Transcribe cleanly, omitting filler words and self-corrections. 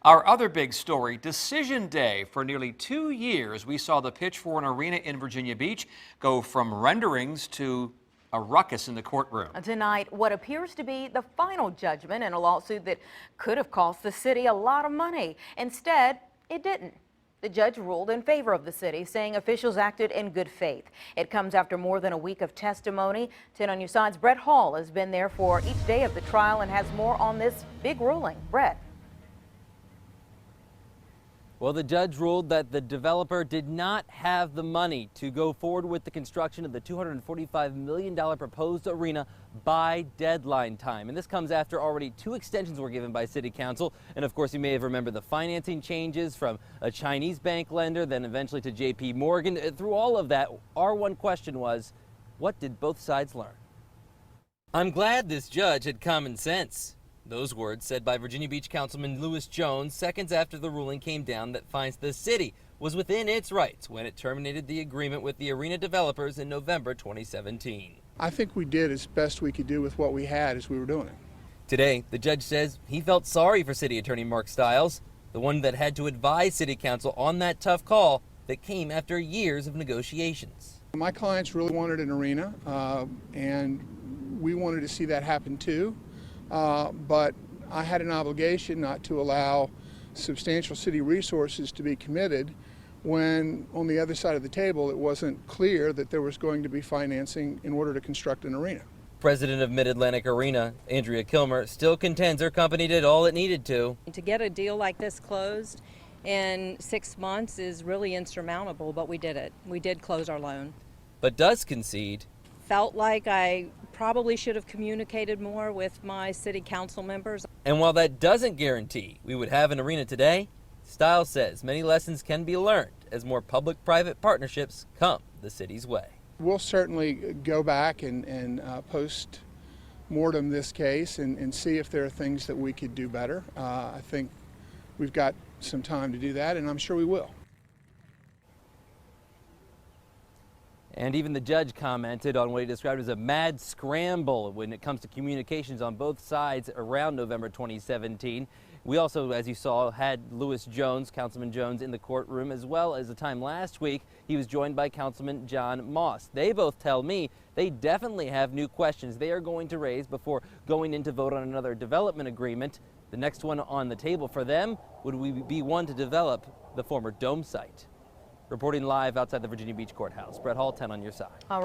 Our other big story, Decision Day. For nearly 2 years, we saw the pitch for an arena in Virginia Beach go from renderings to a ruckus in the courtroom. Tonight, what appears to be the final judgment in a lawsuit that could have cost the city a lot of money. Instead, it didn't. The judge ruled in favor of the city, saying officials acted in good faith. It comes after more than a week of testimony. 10 on your side's Brett Hall has been there for each day of the trial and has more on this big ruling. Brett. Well, the judge ruled that the developer did not have the money to go forward with the construction of the $245 million proposed arena by deadline time. And this comes after already 2 extensions were given by City Council. And of course, you may have remembered the financing changes from a Chinese bank lender, then eventually to JP Morgan. Through all of that, our one question was, what did both sides learn? I'm glad this judge had common sense. Those words said by Virginia Beach Councilman Louis Jones seconds after the ruling came down that finds the city was within its rights when it terminated the agreement with the arena developers in November 2017. I think we did as best we could do with what we had as we were doing it. Today, the judge says he felt sorry for City Attorney Mark Stiles, the one that had to advise City Council on that tough call that came after years of negotiations. My clients really wanted an arena, and we wanted to see that happen too. But I had an obligation not to allow substantial city resources to be committed when on the other side of the table it wasn't clear that there was going to be financing in order to construct an arena. President of Mid-Atlantic Arena, Andrea Kilmer, still contends her company did all it needed to. To get a deal like this closed in 6 months is really insurmountable, but we did it. We did close our loan. But does concede. Felt like I probably should have communicated more with my city council members. And while that doesn't guarantee we would have an arena today, Stiles says many lessons can be learned as more public-private partnerships come the city's way. We'll certainly go back and post-mortem this case and see if there are things that we could do better. I think we've got some time to do that, and I'm sure we will. And even the judge commented on what he described as a mad scramble when it comes to communications on both sides around November 2017. We also, as you saw, had Louis Jones, Councilman Jones, in the courtroom, as well as the time last week he was joined by Councilman John Moss. They both tell me they definitely have new questions they are going to raise before going in to vote on another development agreement. The next one on the table for them would be one to develop the former Dome site. Reporting live outside the Virginia Beach Courthouse, Brett Hall, 10 on your side.